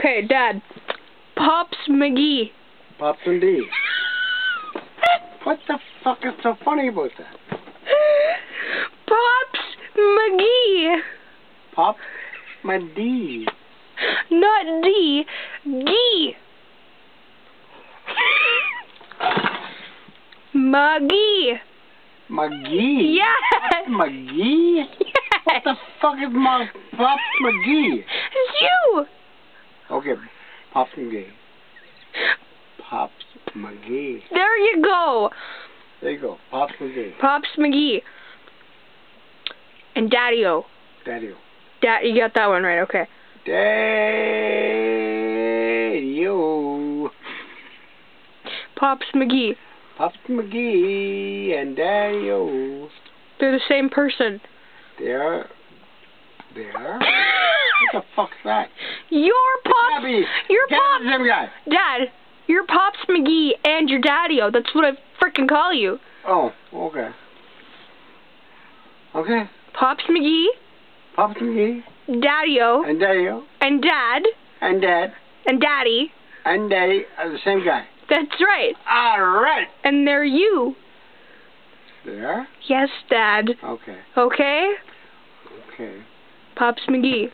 Okay, Dad. Pops McGee. Pops McGee. What the fuck is so funny about that? Pops McGee. Pops McGee. Not D. Gee. McGee. McGee? Yes. McGee? Yes. What the fuck is Pops McGee? It's you. Okay, Pops McGee. Pops McGee. There you go. There you go, Pops McGee. Pops McGee. And Daddy-O. Daddy-O. You got that one right, okay. Daddy-O. Pops McGee. Pops McGee and Daddy-O. They're the same person. They are? What the fuck's that? Your Pops... Your Can't Pops... be the same guy. Dad, you're Pops McGee and your Daddy-O. That's what I frickin' call you. Oh, okay. Okay. Pops McGee. Pops McGee. Daddy-O. And Daddy-O. And Dad. And Dad. And Daddy. And Daddy are the same guy. That's right. Alright. And they're you. They are? Yes, Dad. Okay. Okay? Okay. Pops McGee.